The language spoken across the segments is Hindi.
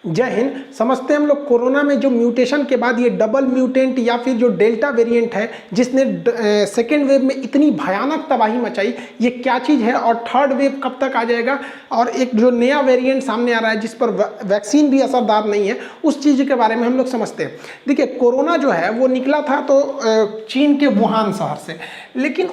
जय हिंद। समझते हैं हम लोग कोरोना में जो म्यूटेशन के बाद ये डबल म्यूटेंट या फिर जो डेल्टा वेरिएंट है जिसने सेकेंड वेव में इतनी भयानक तबाही मचाई, ये क्या चीज़ है और थर्ड वेव कब तक आ जाएगा, और एक जो नया वेरिएंट सामने आ रहा है जिस पर वैक्सीन भी असरदार नहीं है, उस चीज़ के बारे में हम लोग समझते हैं। देखिए, कोरोना जो है वो निकला था तो चीन के वुहान शहर से, लेकिन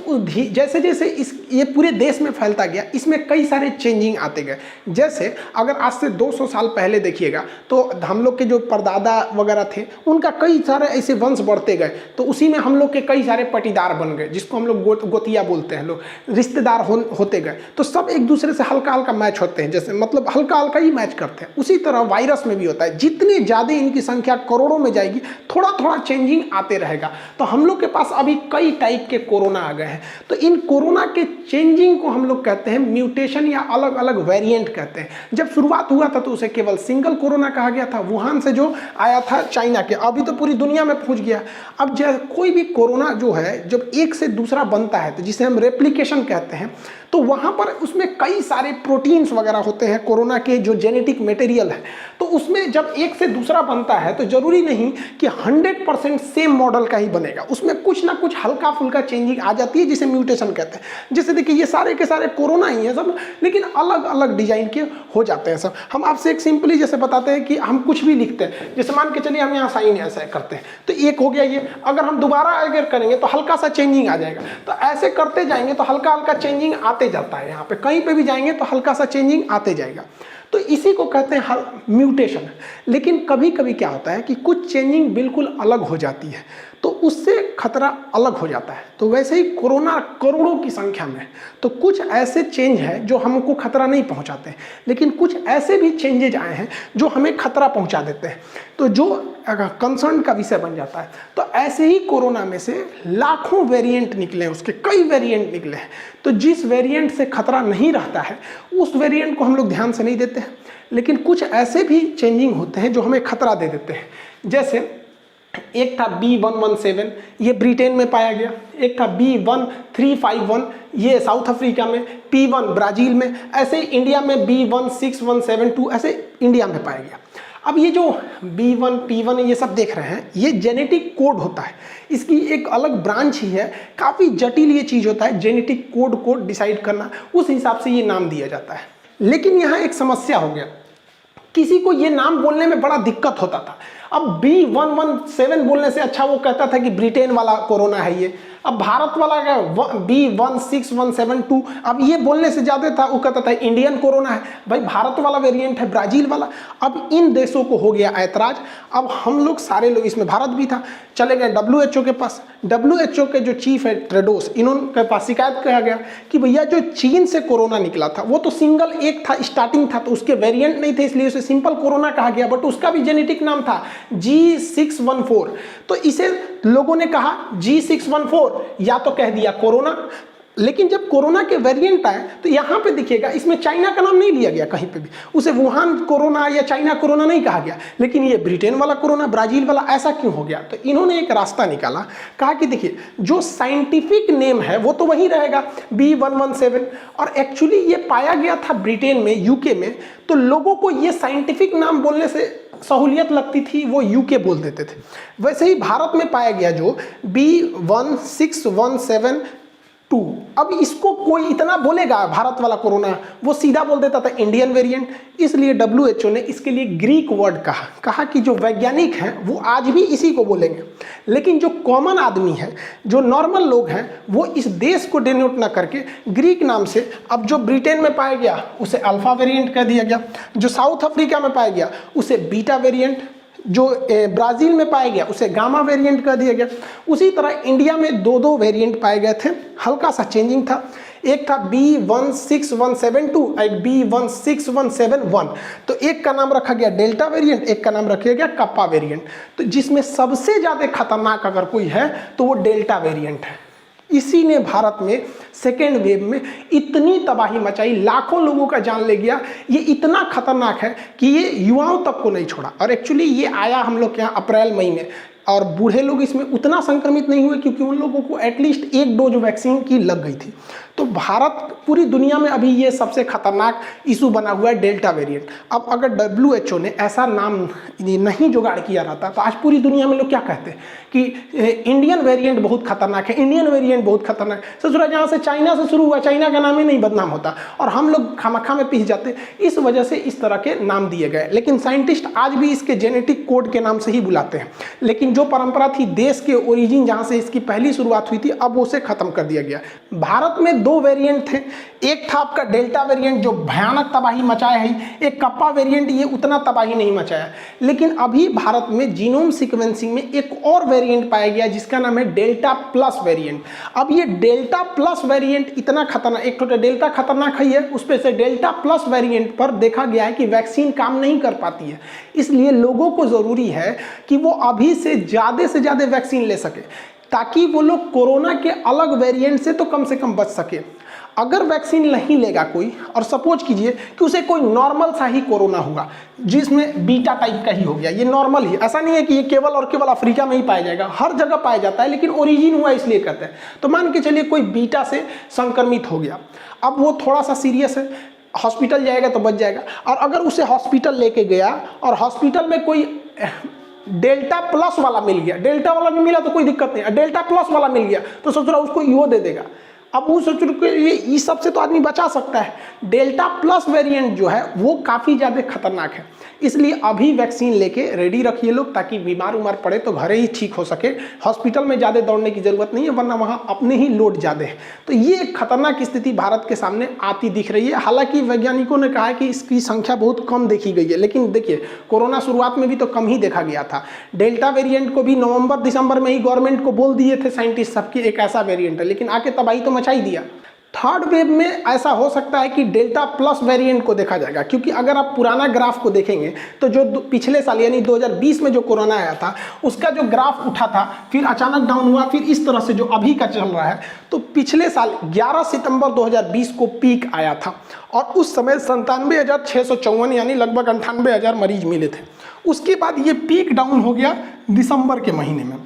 जैसे जैसे ये पूरे देश में फैलता गया, इसमें कई सारे चेंजिंग आते गए। जैसे अगर आज से 200 साल पहले देखिएगा तो हम लोग के जो परदादा वगैरह थे उनका कई सारे ऐसे वंश बढ़ते गए, तो उसी में हम लोग के कई सारे पटीदार बन गए, जिसको हम लोग गोतिया बोलते हैं, लोग रिश्तेदार होते गए। तो सब एक दूसरे से हल्का हल्का मैच होते हैं, जैसे मतलब हल्का हल्का ही मैच करते हैं। उसी तरह वायरस में भी होता है, जितने ज़्यादा इनकी संख्या करोड़ों में जाएगी, थोड़ा थोड़ा चेंजिंग आते रहेगा। तो हम लोग के पास अभी कई टाइप के कोरोना आ गए हैं। तो इन कोरोना के चेंजिंग को हम लोग कहते हैं म्यूटेशन या अलग अलग वेरिएंट कहते हैं। जब शुरुआत हुआ था तो उसे केवल सिंगल कोरोना कहा गया था, वुहान से जो आया था चाइना के, अभी तो पूरी दुनिया में पहुंच गया। अब कोई भी कोरोना जो है जब एक से दूसरा बनता है तो जिसे हम रेप्लिकेशन कहते हैं, तो वहाँ पर उसमें कई सारे प्रोटीन्स वगैरह होते हैं कोरोना के जो जेनेटिक मटेरियल है। तो उसमें जब एक से दूसरा बनता है तो जरूरी नहीं कि 100% सेम मॉडल का ही बनेगा, उसमें कुछ ना कुछ हल्का फुल्का चेंजिंग आ जाती है जिसे म्यूटेशन कहते हैं। जैसे देखिए, ये सारे के सारे कोरोना ही हैं सब, लेकिन अलग अलग डिजाइन के हो जाते हैं सब। हम आपसे एक सिंपली जैसे बताते हैं कि हम कुछ भी लिखते हैं, जैसे मान के चलिए हम यहाँ साइन ऐसा करते हैं तो एक हो गया ये, अगर हम दोबारा अगर करेंगे तो हल्का सा चेंजिंग आ जाएगा। तो ऐसे करते जाएंगे तो हल्का हल्का चेंजिंग आते जाता है, यहाँ पे कहीं पे भी जाएंगे तो हल्का सा चेंजिंग आते जाएगा। तो इसी को कहते हैं म्यूटेशन। लेकिन कभी कभी क्या होता है कि कुछ चेंजिंग बिल्कुल अलग हो जाती है, तो उससे खतरा अलग हो जाता है। तो वैसे ही कोरोना करोड़ों की संख्या में, तो कुछ ऐसे चेंज है जो हमको खतरा नहीं पहुंचाते, लेकिन कुछ ऐसे भी चेंजेज आए हैं जो हमें खतरा पहुंचा देते हैं, तो जो कंसर्न का विषय बन जाता है। तो ऐसे ही कोरोना में से लाखों वेरिएंट निकले, उसके कई वेरिएंट निकले हैं। तो जिस वेरिएंट से खतरा नहीं रहता है उस वेरिएंट को हम लोग ध्यान से नहीं देते हैं, लेकिन कुछ ऐसे भी चेंजिंग होते हैं जो हमें खतरा दे देते हैं। जैसे एक था B117, ये ब्रिटेन में पाया गया। एक था B1351, ये साउथ अफ्रीका में। P1 ब्राज़ील में। ऐसे इंडिया में B16172 ऐसे इंडिया में पाया गया। अब ये जो B1 P1 ये सब देख रहे हैं, ये जेनेटिक कोड होता है, इसकी एक अलग ब्रांच ही है। काफ़ी जटिल ये चीज़ होता है, जेनेटिक कोड को डिसाइड करना, उस हिसाब से ये नाम दिया जाता है। लेकिन यहाँ एक समस्या हो गया, किसी को ये नाम बोलने में बड़ा दिक्कत होता था। अब B117 बोलने से अच्छा वो कहता था कि ब्रिटेन वाला कोरोना है ये। अब भारत वाला क्या B16172, अब ये बोलने से ज़्यादा था, वो कहता था इंडियन कोरोना है। भाई भारत वाला वेरिएंट है, ब्राज़ील वाला। अब इन देशों को हो गया ऐतराज। अब हम लोग सारे लोग, इसमें भारत भी था, चले गए WHO के पास। WHO के जो चीफ है टेड्रोस, इन्होंने पास शिकायत किया गया कि भैया जो चीन से कोरोना निकला था वो तो सिंगल एक था, स्टार्टिंग था, तो उसके वेरिएंट नहीं थे, इसलिए उसे सिंपल कोरोना कहा गया, बट उसका भी जेनेटिक नाम था G614। तो इसे लोगों ने कहा G614, या तो कह दिया कोरोना। लेकिन जब कोरोना के वेरिएंट आए तो यहाँ पे देखिएगा, इसमें चाइना का नाम नहीं लिया गया कहीं पे भी, उसे वुहान कोरोना या चाइना कोरोना नहीं कहा गया, लेकिन ये ब्रिटेन वाला कोरोना, ब्राज़ील वाला, ऐसा क्यों हो गया? तो इन्होंने एक रास्ता निकाला, कहा कि देखिए जो साइंटिफिक नेम है वो तो वही रहेगा B117, और एक्चुअली ये पाया गया था ब्रिटेन में, यूके में। तो लोगों को ये साइंटिफिक नाम बोलने से सहूलियत लगती थी, वो यूके बोल देते थे। वैसे ही भारत में पाया गया जो B16172, अब इसको कोई इतना बोलेगा भारत वाला कोरोना, वो सीधा बोल देता था इंडियन वेरिएंट। इसलिए WHO ने इसके लिए ग्रीक वर्ड कहा कि जो वैज्ञानिक हैं वो आज भी इसी को बोलेंगे, लेकिन जो कॉमन आदमी है, जो नॉर्मल लोग हैं, वो इस देश को डिनोट ना करके ग्रीक नाम से, अब जो ब्रिटेन में पाया गया उसे अल्फा वेरिएंट कह दिया गया, जो साउथ अफ्रीका में पाया गया उसे बीटा वेरिएंट, जो ब्राज़ील में पाया गया उसे गामा वेरिएंट कर दिया गया। उसी तरह इंडिया में दो वेरिएंट पाए गए थे, हल्का सा चेंजिंग था। एक था B16172, एक B16171। तो एक का नाम रखा गया डेल्टा वेरिएंट, एक का नाम रखा गया कप्पा वेरिएंट। तो जिसमें सबसे ज़्यादा खतरनाक अगर कोई है तो वो डेल्टा वेरिएंट है। इसी ने भारत में सेकेंड वेव में इतनी तबाही मचाई, लाखों लोगों का जान ले गया। ये इतना खतरनाक है कि ये युवाओं तक को नहीं छोड़ा। और एक्चुअली ये आया हम लोग के यहाँ अप्रैल मई में, और बूढ़े लोग इसमें उतना संक्रमित नहीं हुए क्योंकि उन लोगों को एटलीस्ट एक डोज वैक्सीन की लग गई थी। तो भारत पूरी दुनिया में अभी ये सबसे खतरनाक इशू बना हुआ है डेल्टा वेरिएंट। अब अगर WHO ने ऐसा नाम नहीं जुगाड़ किया रहता तो आज पूरी दुनिया में लोग क्या कहते हैं कि इंडियन वेरिएंट बहुत खतरनाक है, इंडियन वेरिएंट बहुत खतरनाक है। ससुरा जहाँ से चाइना से शुरू हुआ, चाइना का नाम ही नहीं बदनाम होता और हम लोग खामखा में पीस जाते। इस वजह से इस तरह के नाम दिए गए, लेकिन साइंटिस्ट आज भी इसके जेनेटिक कोड के नाम से ही बुलाते हैं। लेकिन जो परंपरा थी देश के ओरिजिन जहाँ से इसकी पहली शुरुआत हुई थी, अब उसे खत्म कर दिया गया। भारत में 2 वेरिएंट थे, एक था आपका डेल्टा वेरिएंट जो भयानक तबाही मचाया है, एक कप्पा वेरिएंट, ये उतना तबाही नहीं मचाया। लेकिन अभी भारत में जीनोम सीक्वेंसिंग में एक और वेरिएंट पाया गया जिसका नाम है डेल्टा प्लस वेरिएंट। अब ये डेल्टा प्लस वेरिएंट इतना खतरनाक, एक तो डेल्टा खतरनाक है, उस पर से डेल्टा प्लस वेरिएंट पर देखा गया है कि वैक्सीन काम नहीं कर पाती है। इसलिए लोगों को जरूरी है कि वो अभी से ज़्यादा वैक्सीन ले सके ताकि वो लोग कोरोना के अलग वेरिएंट से तो कम बच सके। अगर वैक्सीन नहीं लेगा कोई, और सपोज कीजिए कि उसे कोई नॉर्मल सा ही कोरोना हुआ जिसमें बीटा टाइप का ही हो गया, ये नॉर्मल ही, ऐसा नहीं है कि ये केवल और केवल अफ्रीका में ही पाया जाएगा, हर जगह पाया जाता है, लेकिन ओरिजिन हुआ इसलिए कहते हैं। तो मान के चलिए कोई बीटा से संक्रमित हो गया, अब वो थोड़ा सा सीरियस है, हॉस्पिटल जाएगा तो बच जाएगा। और अगर उसे हॉस्पिटल लेके गया और हॉस्पिटल में कोई डेल्टा प्लस वाला मिल गया, डेल्टा वाला नहीं मिला तो कोई दिक्कत नहीं, डेल्टा प्लस वाला मिल गया तो सोच रहा उसको ईओ दे देगा। अब वो सोच रहे ये इस सब से तो आदमी बचा सकता है। डेल्टा प्लस वेरिएंट जो है वो काफ़ी ज़्यादा खतरनाक है, इसलिए अभी वैक्सीन लेके रेडी रखिए लोग, ताकि बीमार उमार पड़े तो घरे ही ठीक हो सके। हॉस्पिटल में ज़्यादा दौड़ने की ज़रूरत नहीं है, वरना वहाँ अपने ही लोड ज़्यादा है। तो ये एक खतरनाक स्थिति भारत के सामने आती दिख रही है। हालांकि वैज्ञानिकों ने कहा है कि इसकी संख्या बहुत कम देखी गई है, लेकिन देखिए कोरोना शुरुआत में भी तो कम ही देखा गया था। डेल्टा वेरिएंट को भी नवंबर दिसंबर में ही गवर्नमेंट को बोल दिए थे साइंटिस्ट सबकी एक ऐसा वेरिएंट है, लेकिन आके तबाही तो मचा ही दिया। थर्ड वेव में ऐसा हो सकता है कि डेल्टा प्लस वेरिएंट को देखा जाएगा, क्योंकि अगर आप पुराना ग्राफ को देखेंगे तो जो पिछले साल यानी 2020 में जो कोरोना आया था उसका जो ग्राफ उठा था, फिर अचानक डाउन हुआ, फिर इस तरह से जो अभी का चल रहा है, तो पिछले साल 11 सितंबर 2020 को पीक आया था और उस समय 97,654 यानी लगभग 98,000 मरीज मिले थे। उसके बाद ये पीक डाउन हो गया दिसंबर के महीने में।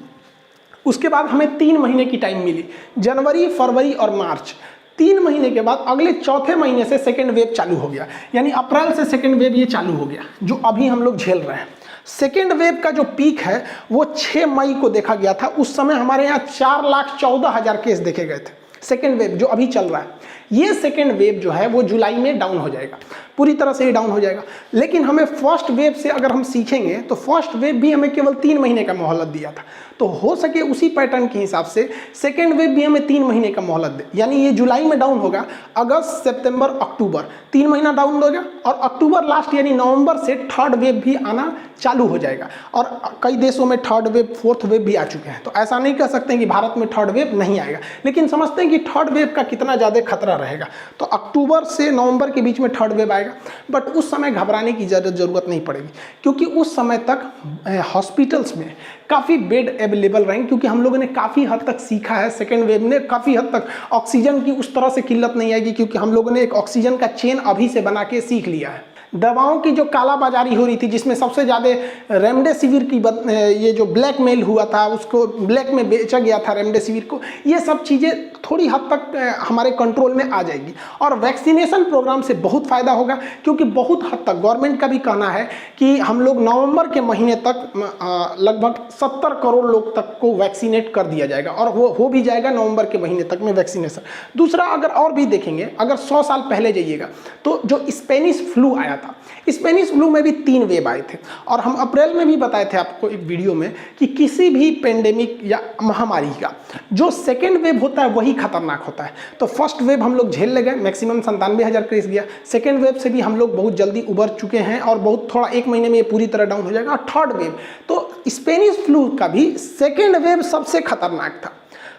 उसके बाद हमें 3 महीने की टाइम मिली, जनवरी, फरवरी और मार्च। 3 महीने के बाद अगले चौथे महीने से सेकेंड वेव चालू हो गया, यानी अप्रैल से सेकेंड वेव ये चालू हो गया जो अभी हम लोग झेल रहे हैं। सेकेंड वेव का जो पीक है वो 6 मई को देखा गया था। उस समय हमारे यहाँ 4,14,000 केस देखे गए थे। सेकेंड वेव जो अभी चल रहा है, ये सेकेंड वेव जो है वो जुलाई में डाउन हो जाएगा, पूरी तरह से ही डाउन हो जाएगा। लेकिन हमें फर्स्ट वेव से अगर हम सीखेंगे तो फर्स्ट वेव भी हमें केवल 3 महीने का मोहलत दिया था, तो हो सके उसी पैटर्न के हिसाब से सेकेंड वेव भी हमें 3 महीने का मोहलत दे। यानी ये जुलाई में डाउन होगा, अगस्त, सितंबर, अक्टूबर 3 महीना डाउन होगा और अक्टूबर लास्ट यानी नवंबर से थर्ड वेव भी आना चालू हो जाएगा। और कई देशों में थर्ड वेव, फोर्थ वेव भी आ चुके हैं, तो ऐसा नहीं कह सकते कि भारत में थर्ड वेव नहीं आएगा, लेकिन समझते हैं कि थर्ड वेव का कितना ज़्यादा खतरा रहेगा। तो अक्टूबर से नवंबर के बीच में थर्ड वेव आएगा, बट उस समय घबराने की ज़रूरत नहीं पड़ेगी, क्योंकि उस समय तक हॉस्पिटल्स में काफ़ी बेड अवेलेबल रहेंगे, क्योंकि हम लोगों ने काफ़ी हद तक सीखा है। सेकेंड वेव ने काफ़ी हद तक ऑक्सीजन की उस तरह से किल्लत नहीं आएगी, क्योंकि हम लोगों ने एक ऑक्सीजन का चेन अभी से बना के सीख लिया है। दवाओं की जो कालाबाजारी हो रही थी, जिसमें सबसे ज़्यादा रेमडेसिविर की ये जो ब्लैक मेल हुआ था, उसको ब्लैक में बेचा गया था रेमडेसिविर को, ये सब चीज़ें थोड़ी हद तक हमारे कंट्रोल में आ जाएगी। और वैक्सीनेशन प्रोग्राम से बहुत फ़ायदा होगा, क्योंकि बहुत हद तक गवर्नमेंट का भी कहना है कि हम लोग नवंबर के महीने तक लगभग 70 करोड़ लोग तक को वैक्सीनेट कर दिया जाएगा, और वो हो भी जाएगा नवंबर के महीने तक में वैक्सीनेशन। दूसरा, अगर और भी देखेंगे, अगर 100 साल पहले जाइएगा तो जो स्पेनिश फ्लू आया था, स्पेनिश फ्लू में भी 3 वेव आए थे, और हम अप्रैल में भी बताए थे आपको एक वीडियो में कि किसी भी पेंडेमिक या महामारी का जो सेकेंड वेव होता है वही खतरनाक होता है। तो फर्स्ट वेव हम लोग झेल ले गए, मैक्सिमम 97,000 केस गया। सेकेंड वेव से भी हम लोग बहुत जल्दी उबर चुके हैं, और बहुत थोड़ा 1 महीने में ये पूरी तरह डाउन हो जाएगा। और थर्ड वेव, तो स्पेनिश फ्लू का भी सेकेंड वेव सबसे खतरनाक था।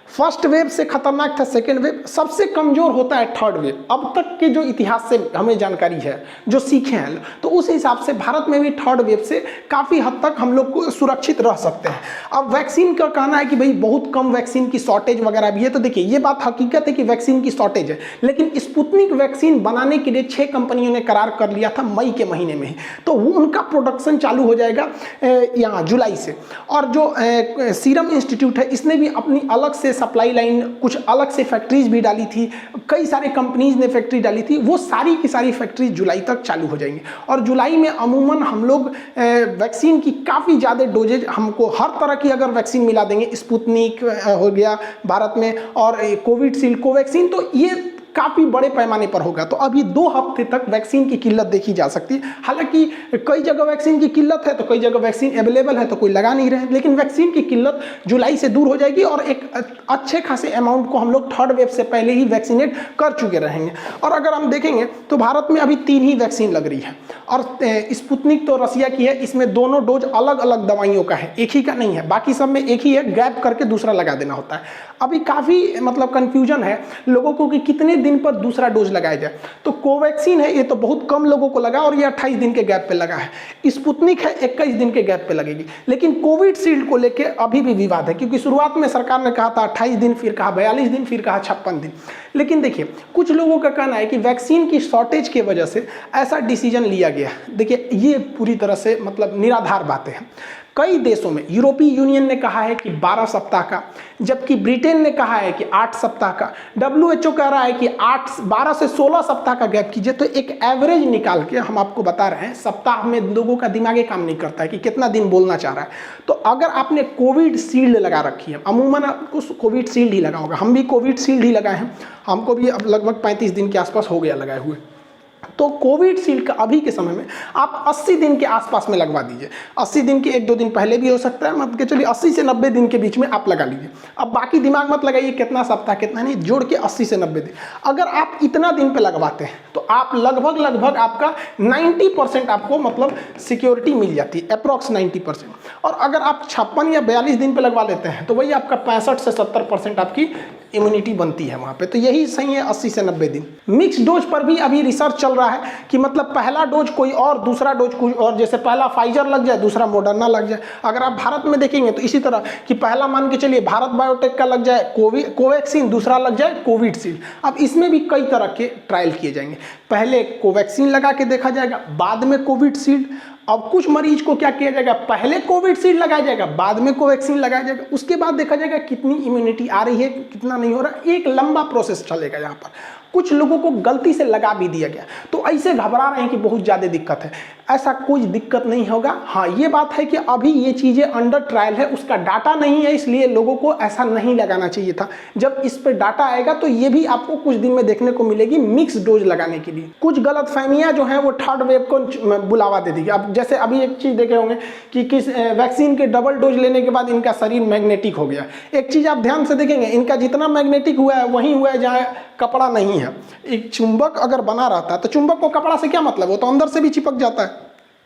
फर्स्ट वेव से खतरनाक था सेकेंड वेव, सबसे कमजोर होता है थर्ड वेव। अब तक के जो इतिहास से हमें जानकारी है, जो सीखे हैं, तो उस हिसाब से भारत में भी थर्ड वेव से काफ़ी हद तक हम लोग को सुरक्षित रह सकते हैं। अब वैक्सीन का कहना है कि भाई बहुत कम वैक्सीन की शॉर्टेज वगैरह भी है, तो देखिए ये बात हकीकत है कि वैक्सीन की शॉर्टेज है, लेकिन स्पुतनिक वैक्सीन बनाने के लिए 6 कंपनियों ने करार कर लिया था मई के महीने में ही, तो उनका प्रोडक्शन चालू हो जाएगा यहाँ जुलाई से। और जो सीरम इंस्टीट्यूट है, इसने भी अपनी अलग से सप्लाई लाइन, कुछ अलग से फैक्ट्रीज भी डाली थी, कई सारे कंपनीज ने फैक्ट्री डाली थी, वो सारी की सारी फैक्ट्रीज जुलाई तक चालू हो जाएंगी। और जुलाई में अमूमन हम लोग वैक्सीन की काफ़ी ज़्यादा डोजेज, हमको हर तरह की अगर वैक्सीन मिला देंगे, स्पुतनिक हो गया भारत में और कोविशील्ड, कोवैक्सीन, तो ये काफ़ी बड़े पैमाने पर होगा। तो अभी 2 हफ्ते तक वैक्सीन की किल्लत देखी जा सकती है। हालांकि कई जगह वैक्सीन की किल्लत है तो कई जगह वैक्सीन अवेलेबल है तो कोई लगा नहीं रहे, लेकिन वैक्सीन की किल्लत जुलाई से दूर हो जाएगी और एक अच्छे खासे अमाउंट को हम लोग थर्ड वेव से पहले ही वैक्सीनेट कर चुके रहेंगे। और अगर हम देखेंगे तो भारत में अभी 3 ही वैक्सीन लग रही है और स्पुतनिक तो रसिया की है, इसमें दोनों डोज अलग अलग दवाइयों का है, एक ही का नहीं है। बाकी सब में एक ही है, गैप करके दूसरा लगा देना होता है। अभी काफ़ी मतलब कन्फ्यूजन है लोगों को कि कितने दिन पर दूसरा डोज लगाया जाए। तो कोवैक्सीन है, ये तो बहुत कम लोगों को लगा और ये 28 दिन के गैप पे लगा है। स्पुतनिक है, 21 दिन के गैप पे लगेगी। लेकिन कोविशील्ड को लेके अभी भी विवाद है, क्योंकि शुरुआत में सरकार ने कहा था 28 दिन, फिर कहा 42 दिन, फिर कहा 56 दिन। लेकिन देखिए, कुछ लोगों का कहना है कि वैक्सीन की शॉर्टेज की वजह से ऐसा डिसीजन लिया गया। देखिए, ये पूरी तरह से मतलब निराधार बातें हैं। कई देशों में, यूरोपीय यूनियन ने कहा है कि 12 सप्ताह का, जबकि ब्रिटेन ने कहा है कि 8 सप्ताह का, WHO कह रहा है कि 12 से 16 सप्ताह का गैप कीजिए। तो एक एवरेज निकाल के हम आपको बता रहे हैं, सप्ताह में लोगों का दिमाग ये काम नहीं करता है कि कितना दिन बोलना चाह रहा है। तो अगर आपने कोविशील्ड लगा रखी है, अमूमन आपको कोविशील्ड ही लगा होगा, हम भी कोविशील्ड ही लगाए हैं, हमको भी अब लगभग 35 दिन के आसपास हो गया लगाए हुए। तो कोविशील्ड का अभी के समय में आप 80 दिन के आसपास में लगवा दीजिए। 80 दिन के 1-2 दिन पहले भी हो सकता है, मतलब चलिए 80 से 90 दिन के बीच में आप लगा लीजिए। अब बाकी दिमाग मत लगाइए कितना सप्ताह कितना नहीं, जोड़ के 80 से 90 दिन। अगर आप इतना दिन पे लगवाते हैं तो आप लगभग आपका 90% आपको मतलब सिक्योरिटी मिल जाती है, अप्रॉक्स 90%। और अगर आप 56 या 42 दिन पे लगवा लेते हैं तो वही आपका 65 से 70% आपकी इम्यूनिटी बनती है वहाँ पे। तो यही सही है 80 से 90 दिन। मिक्स डोज पर भी अभी रिसर्च चल रहा है कि मतलब पहला डोज कोई और, दूसरा डोज कोई और, जैसे पहला फाइजर लग जाए, दूसरा मॉडर्ना लग जाए। अगर आप भारत में देखेंगे तो इसी तरह कि पहला मान के चलिए भारत बायोटेक का लग जाए कोवैक्सीन, दूसरा लग जाए कोविशील्ड। अब इसमें भी कई तरह के ट्रायल किए जाएंगे। पहले कोवैक्सीन लगा के देखा जाएगा, बाद में कोविशील्ड। अब कुछ मरीज को क्या किया जाएगा, पहले कोविशील्ड लगाया जाएगा, बाद में कोवैक्सीन लगाया जाएगा। उसके बाद देखा जाएगा कितनी इम्यूनिटी आ रही है, कितना नहीं हो रहा। एक लंबा प्रोसेस चलेगा यहाँ पर। कुछ लोगों को गलती से लगा भी दिया गया तो ऐसे घबरा रहे हैं कि बहुत ज़्यादा दिक्कत है। ऐसा कोई दिक्कत नहीं होगा। हाँ, ये बात है कि अभी ये चीज़ें अंडर ट्रायल है, उसका डाटा नहीं है, इसलिए लोगों को ऐसा नहीं लगाना चाहिए था। जब इस पर डाटा आएगा तो ये भी आपको कुछ दिन में देखने को मिलेगी मिक्स डोज लगाने के लिए। कुछ गलतफहमियां जो हैं वो थर्ड वेव को बुलावा दे देगी। अब जैसे अभी एक चीज़ देखे होंगे कि किस वैक्सीन के डबल डोज लेने के बाद इनका शरीर मैग्नेटिक हो गया। एक चीज़ आप ध्यान से देखेंगे, इनका जितना मैग्नेटिक हुआ है वहीं हुआ है जहाँ कपड़ा नहीं है। एक चुंबक अगर बना रहता है तो चुंबक को कपड़ा से क्या मतलब, वो तो अंदर से भी चिपक जाता है।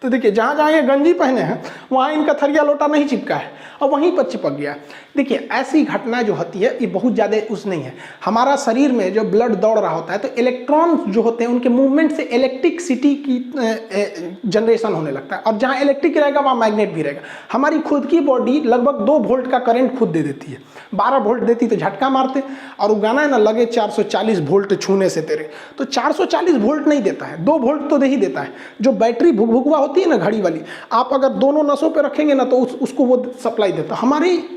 तो देखिए, जहाँ जहाँ ये गंजी पहने हैं वहाँ इनका थरिया लोटा नहीं चिपका है और वहीं पर चिपक गया। देखिए, ऐसी घटना जो होती है ये बहुत ज़्यादा उस नहीं है। हमारा शरीर में जो ब्लड दौड़ रहा होता है तो इलेक्ट्रॉन जो होते हैं उनके मूवमेंट से इलेक्ट्रिसिटी की जनरेशन होने लगता है, और जहाँ इलेक्ट्रिक रहेगा वहाँ मैग्नेट भी रहेगा। हमारी खुद की बॉडी लगभग 2 वोल्ट का करंट खुद दे देती है। 12 वोल्ट देती तो झटका मारते, और वो गाना है ना, लगे 440 वोल्ट छूने से तेरे, तो 440 वोल्ट नहीं देता है, 2 वोल्ट तो दे ही देता है। जो बैटरी भुकभुकवा होती है ना घड़ी वाली, आप अगर दोनों नसों पे रखेंगे ना तो उसको वो सप्लाई देता है।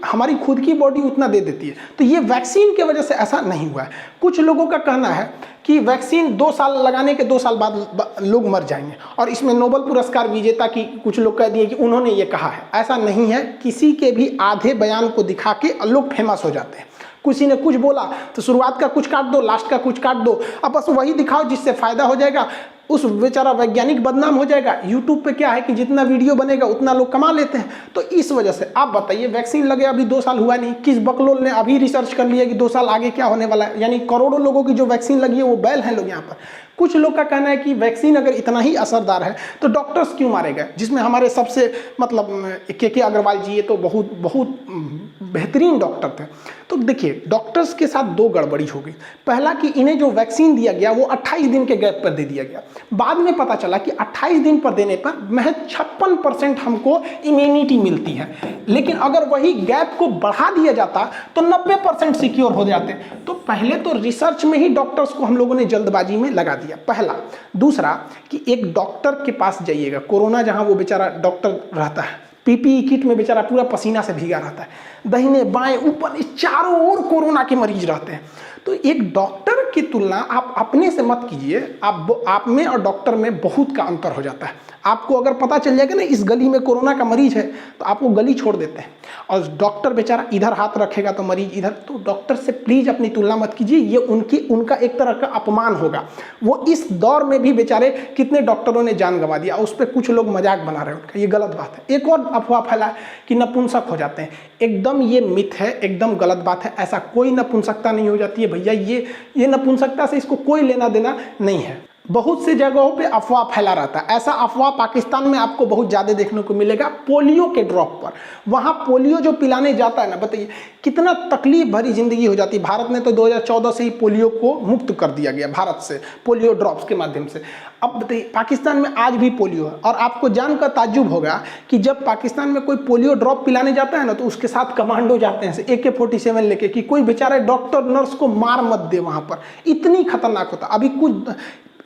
हमारी खुद की बॉडी उतना दे देती है। तो ये वैक्सीन की वजह से ऐसा नहीं हुआ है। कुछ लोगों का कहना है कि वैक्सीन 2 साल लगाने के 2 साल बाद लोग मर जाएंगे, और इसमें नोबेल पुरस्कार विजेता की कुछ लोग कह दिए कि उन्होंने ये कहा है। ऐसा नहीं है, किसी के भी आधे बयान को दिखा के लोग फेमस हो जाते हैं। किसी ने कुछ बोला तो शुरुआत का कुछ काट दो, लास्ट का कुछ काट दो, अब बस वही दिखाओ जिससे फायदा हो जाएगा। उस बेचारा वैज्ञानिक बदनाम हो जाएगा। यूट्यूब पे क्या है कि जितना वीडियो बनेगा उतना लोग कमा लेते हैं। तो इस वजह से आप बताइए, वैक्सीन लगे अभी 2 साल हुआ नहीं, किस बकलोल ने अभी रिसर्च कर लिया कि 2 साल आगे क्या होने वाला है। यानी करोड़ों लोगों की जो वैक्सीन लगी है वो बैल हैं लोग यहाँ पर। कुछ लोग का कहना है कि वैक्सीन अगर इतना ही असरदार है तो डॉक्टर्स क्यों मारे गए, जिसमें हमारे सबसे मतलब के अग्रवाल जी, ये तो बहुत बेहतरीन डॉक्टर थे। तो देखिए, डॉक्टर्स के साथ 2 गड़बड़ी हो गई। पहला कि इन्हें जो वैक्सीन दिया गया वो 28 दिन के गैप पर दे दिया गया। बाद में पता चला कि 28 दिन पर देने पर महज 56% हमको इम्यूनिटी मिलती है, लेकिन अगर वही गैप को बढ़ा दिया जाता तो 90% सिक्योर हो जाते। तो पहले तो रिसर्च में ही डॉक्टर्स को हम लोगों ने जल्दबाजी में लगा दिया, पहला। दूसरा कि एक डॉक्टर के पास जाइएगा, कोरोना जहां वो बेचारा डॉक्टर रहता है पीपीई किट में बेचारा पूरा पसीना से भीगा रहता है, दाहिने बाएं ऊपर चारों ओर कोरोना के मरीज रहते हैं। तो एक डॉक्टर की तुलना आप अपने से मत कीजिए, आप में और डॉक्टर में बहुत का अंतर हो जाता है। आपको अगर पता चल जाएगा ना इस गली में कोरोना का मरीज है तो आप वो गली छोड़ देते हैं, और डॉक्टर बेचारा इधर हाथ रखेगा तो मरीज इधर। तो डॉक्टर से प्लीज अपनी तुलना मत कीजिए, ये उनका एक तरह का अपमान होगा। वो इस दौर में भी बेचारे कितने डॉक्टरों ने जान गंवा दिया, उस पर कुछ लोग मजाक बना रहे हैं उनका, ये गलत बात है। एक और अफवाह फैला है कि नपुंसक हो जाते हैं, एकदम ये मिथ है, एकदम गलत बात है। ऐसा कोई नपुंसकता नहीं हो जाती है भैया, ये नपुंसकता से इसको कोई लेना देना नहीं है। बहुत सी जगहों पे अफवाह फैला रहता है, ऐसा अफवाह पाकिस्तान में आपको बहुत ज़्यादा देखने को मिलेगा पोलियो के ड्रॉप पर। वहाँ पोलियो जो पिलाने जाता है ना, बताइए कितना तकलीफ भरी जिंदगी हो जाती है। भारत ने तो 2014 से ही पोलियो को मुक्त कर दिया गया भारत से, पोलियो ड्रॉप्स के माध्यम से। अब बताइए पाकिस्तान में आज भी पोलियो है, और आपको जानकर ताज्जुब होगा कि जब पाकिस्तान में कोई पोलियो ड्रॉप पिलाने जाता है ना, तो उसके साथ कमांडो जाते हैं AK-47 लेके, कि कोई बेचारे डॉक्टर नर्स को मार मत दे वहाँ पर, इतनी खतरनाक होता। अभी कुछ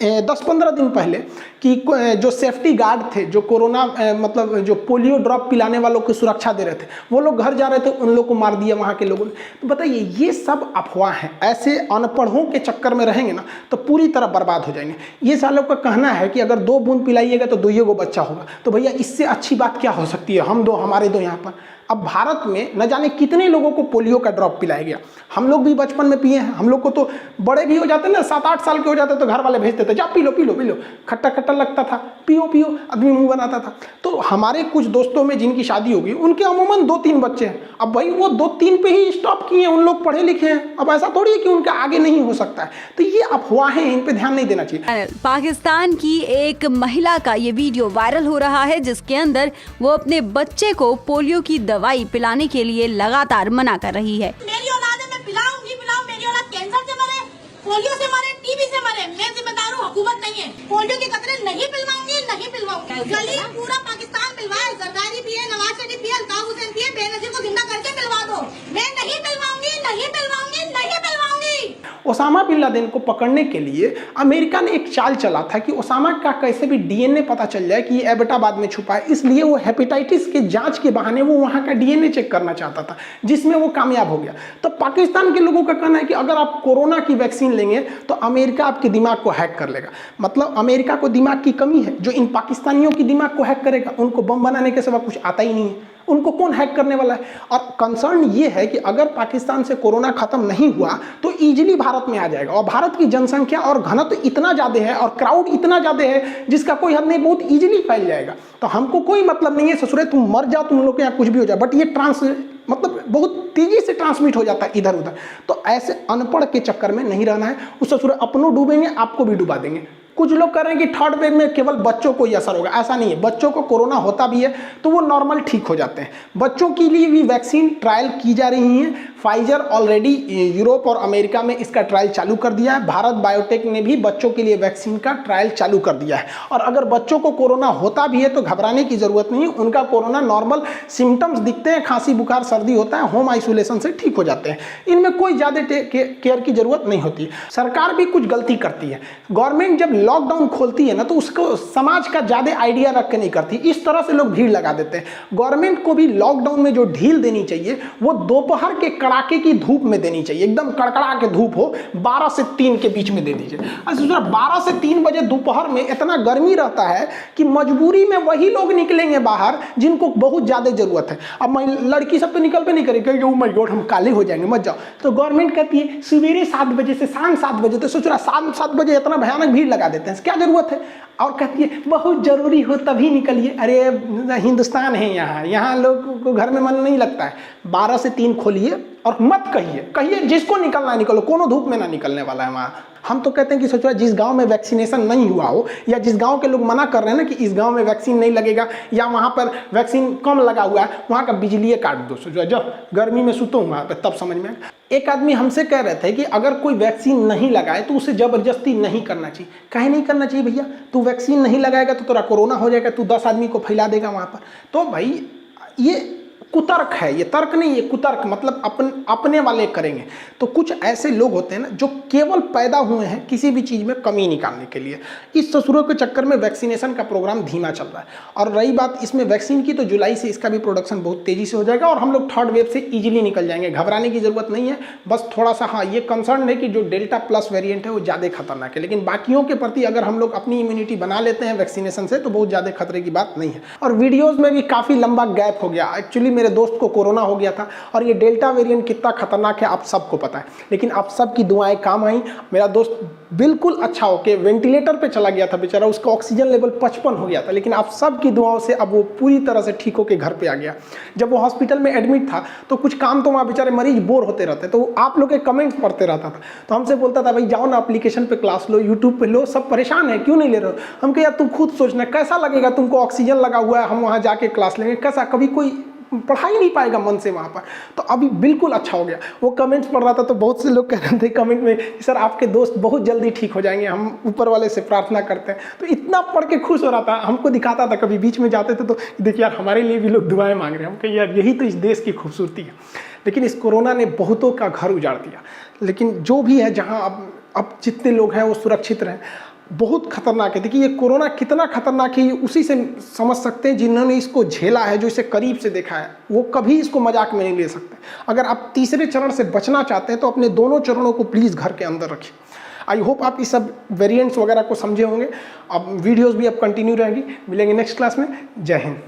10-15 दिन पहले कि जो सेफ्टी गार्ड थे, जो कोरोना मतलब जो पोलियो ड्रॉप पिलाने वालों की सुरक्षा दे रहे थे, वो लोग घर जा रहे थे, उन लोग को मार दिया वहाँ के लोगों ने। तो बताइए ये सब अफवाह हैं। ऐसे अनपढ़ों के चक्कर में रहेंगे ना तो पूरी तरह बर्बाद हो जाएंगे। ये सालों का कहना है कि अगर 2 बूंद पिलाइएगा तो 2 गो बच्चा होगा। तो भैया इससे अच्छी बात क्या हो सकती है, हम 2 हमारे 2 यहाँ पर। अब भारत में न जाने कितने लोगों को पोलियो का ड्रॉप पिलाया गया। हम लोग भी बचपन में पिए हैं, हम लोग को तो बड़े भी हो जाते ना, 7-8 साल के हो जाते तो घर वाले भेजते थे, जा P low P low P low, खट्टा खट्टा लगता था, पियो पियो, आदमी मुंह बनाता था। तो हमारे कुछ दोस्तों में जिनकी शादी होगी उनके अमूमन 2-3 बच्चे हैं। अब भाई वो 2-3 पे ही स्टॉप किए, उन लोग पढ़े लिखे हैं। अब ऐसा थोड़ी है कि उनका आगे नहीं हो सकता है। तो ये अफवाहें, इन पे ध्यान नहीं देना चाहिए। पाकिस्तान की एक महिला का ये वीडियो वायरल हो रहा है, जिसके अंदर वो अपने बच्चे को पोलियो की दवाई पिलाने के लिए लगातार मना कर रही है। मेरी औलाद है, मैं पिलाऊं नहीं पिलाऊं, मेरी औलाद कैंसर से मरे, पोलियो से मरे, टीबी से मरे, मैं जिम्मेदार हूँ, हुकूमत नहीं है। पोलियो के कतरे नहीं पिलवाऊंगी, नहीं पिलवाऊंगी। गली पूरा पाकिस्तान पिलवाए, जरदारी पिए, नवाज शरीफ पिए, अल्ताफ हुसैन पिए, बेनजीर को जिंदा करके पिलवा दो। मैं नहीं पिलवाऊंगी, नहीं पिलवाऊंगी, नहीं पिलवाऊंगी। ओसामा बिन लादेन को पकड़ने के लिए अमेरिका ने एक चाल चला था कि ओसामा का कैसे भी DNA पता चल जाए कि ये एबटाबाद में छुपा है। इसलिए वो हेपेटाइटिस के जांच के बहाने वो वहाँ का DNA चेक करना चाहता था, जिसमें वो कामयाब हो गया। तो पाकिस्तान के लोगों का कहना है कि अगर आप कोरोना की वैक्सीन लेंगे तो अमेरिका आपके दिमाग को हैक कर लेगा। मतलब अमेरिका को दिमाग की कमी है, जो इन पाकिस्तानियों की दिमाग को हैक करेगा। उनको बम बनाने के सिवा कुछ आता ही नहीं है, उनको कौन हैक करने वाला है। और कंसर्न ये है कि अगर पाकिस्तान से कोरोना खत्म नहीं हुआ तो इजीली भारत में आ जाएगा। और भारत की जनसंख्या और घनत्व इतना ज़्यादा है और क्राउड इतना ज़्यादा है जिसका कोई हद नहीं, बहुत इजीली फैल जाएगा। तो हमको कोई मतलब नहीं है ससुरे तुम मर जाओ, तुम लोग के यहाँ कुछ भी हो जाए, बट ये मतलब बहुत तेजी से ट्रांसमिट हो जाता है इधर उधर। तो ऐसे अनपढ़ के चक्कर में नहीं रहना है। उस ससुरे अपनों डूबेंगे, आपको भी डुबा देंगे। कुछ लोग कह रहे हैं कि 3rd वेव में केवल बच्चों को ही असर होगा, ऐसा नहीं है। बच्चों को कोरोना होता भी है तो वो नॉर्मल ठीक हो जाते हैं। बच्चों के लिए भी वैक्सीन ट्रायल की जा रही है। फाइजर ऑलरेडी यूरोप और अमेरिका में इसका ट्रायल चालू कर दिया है। भारत बायोटेक ने भी बच्चों के लिए वैक्सीन का ट्रायल चालू कर दिया है। और अगर बच्चों को कोरोना होता भी है तो घबराने की जरूरत नहीं है। उनका कोरोना नॉर्मल सिम्टम्स दिखते हैं, खांसी बुखार सर्दी होता है, होम आइसोलेशन से ठीक हो जाते हैं। इनमें कोई ज़्यादा केयर की जरूरत नहीं होती। सरकार भी कुछ गलती करती है। गवर्नमेंट जब लॉकडाउन खोलती है ना तो उसको समाज का ज़्यादा आइडिया रख के नहीं करती, इस तरह से लोग भीड़ लगा देते हैं। गवर्नमेंट को भी लॉकडाउन में जो ढील देनी चाहिए वो दोपहर के कड़ाके की धूप में देनी चाहिए। एकदम कड़कड़ा के धूप हो, 12 से 3 के बीच में दे दीजिए। अच्छा 12 से 3 बजे दोपहर में इतना गर्मी रहता है कि मजबूरी में वही लोग निकलेंगे बाहर जिनको बहुत ज़्यादा जरूरत है। अब लड़की सब तो निकल पे नहीं करेगी, ओ माय गॉड हम काले हो जाएंगे, मत जाओ। तो गवर्नमेंट कहती है सवेरे 7 बजे से शाम 7 बजे, तो सोच रहा 7 बजे इतना भयानक भीड़ लगा देते हैं, क्या जरूरत है। और कहती है बहुत जरूरी हो तभी निकलिए। अरे हिंदुस्तान है यहाँ लोगों को घर में मन नहीं लगता है। 12 से 3 खोलिए और मत कहिए जिसको निकलना निकलो, कोनो धूप में ना निकलने वाला है वहाँ। हम तो कहते हैं कि सोचो जिस गांव में वैक्सीनेशन नहीं हुआ हो, या जिस गांव के लोग मना कर रहे हैं ना कि इस गांव में वैक्सीन नहीं लगेगा या वहाँ पर वैक्सीन कम लगा हुआ है, वहाँ का बिजली काट दो। सोचो जब गर्मी में सुतो वहाँ पर, तब समझ में। एक आदमी हमसे कह रहे थे कि अगर कोई वैक्सीन नहीं लगाए तो उसे जबरदस्ती नहीं करना चाहिए। काहे नहीं करना चाहिए भैया, तू वैक्सीन नहीं लगाएगा तो तेरा कोरोना हो जाएगा, तू 10 आदमी को फैला देगा वहाँ पर। तो भाई ये कुतर्क है, ये तर्क नहीं, ये कुतर्क, मतलब अपने वाले करेंगे। तो कुछ ऐसे लोग होते हैं ना जो केवल पैदा हुए हैं किसी भी चीज़ में कमी निकालने के लिए। इस ससुरों के चक्कर में वैक्सीनेशन का प्रोग्राम धीमा चल रहा है। और रही बात इसमें वैक्सीन की, तो जुलाई से इसका भी प्रोडक्शन बहुत तेज़ी से हो जाएगा और हम लोग थर्ड वेव से ईजिली निकल जाएंगे। घबराने की ज़रूरत नहीं है, बस थोड़ा सा हाँ ये कंसर्न है कि जो डेल्टा प्लस वेरिएंट है वो ज़्यादा खतरनाक है, लेकिन बाकियों के प्रति अगर हम लोग अपनी इम्यूनिटी बना लेते हैं वैक्सीनेशन से तो बहुत ज़्यादा खतरे की बात नहीं है। और वीडियोज़ में भी काफ़ी लंबा गैप हो गया। एक्चुअली मेरे दोस्त को कोरोना हो गया था और ये डेल्टा वेरिएंट कितना खतरनाक है आप सबको पता है, लेकिन आप सबकी दुआएं काम आई। मेरा दोस्त बिल्कुल अच्छा होके वेंटिलेटर पे चला गया था बेचारा, उसका ऑक्सीजन लेवल 55 हो गया था, लेकिन आप सबकी दुआओं से अब वो पूरी तरह से ठीक होके घर पे आ गया। जब वो हॉस्पिटल में एडमिट था तो कुछ काम तो वहाँ बेचारे मरीज बोर होते रहते, तो आप लोग के कमेंट्स पढ़ते रहता था, तो हमसे बोलता था भाई जाओ ना एप्लीकेशन पे क्लास लो, यूट्यूब पे लो, सब परेशान है क्यों नहीं ले रहे हो। हम कहे यार तुम खुद सोचना कैसा लगेगा, तुमको ऑक्सीजन लगा हुआ है, हम वहाँ जाके क्लास लेंगे, कैसा, कभी कोई पढ़ा ही नहीं पाएगा मन से वहाँ पर। तो अभी बिल्कुल अच्छा हो गया। वो कमेंट्स पढ़ रहा था तो बहुत से लोग कह रहे थे कमेंट में सर आपके दोस्त बहुत जल्दी ठीक हो जाएंगे, हम ऊपर वाले से प्रार्थना करते हैं। तो इतना पढ़ के खुश हो रहा था, हमको दिखाता था, कभी बीच में जाते थे तो देखिए यार हमारे लिए भी लोग दुआएं मांग रहे हैं। हम कहिए यार यही तो इस देश की खूबसूरती है। लेकिन इस कोरोना ने बहुतों का घर उजाड़ दिया, लेकिन जो भी है जहाँ अब जितने लोग हैं वो सुरक्षित रहें। बहुत खतरनाक है। देखिए ये कोरोना कितना खतरनाक है ये उसी से समझ सकते हैं जिन्होंने इसको झेला है, जो इसे करीब से देखा है, वो कभी इसको मजाक में नहीं ले सकते। अगर आप तीसरे चरण से बचना चाहते हैं तो अपने दोनों चरणों को प्लीज़ घर के अंदर रखिए। आई होप आप इस सब वेरिएंट्स वगैरह को समझे होंगे। अब वीडियोस भी अब कंटिन्यू रहेंगी। मिलेंगे नेक्स्ट क्लास में। जय हिंद।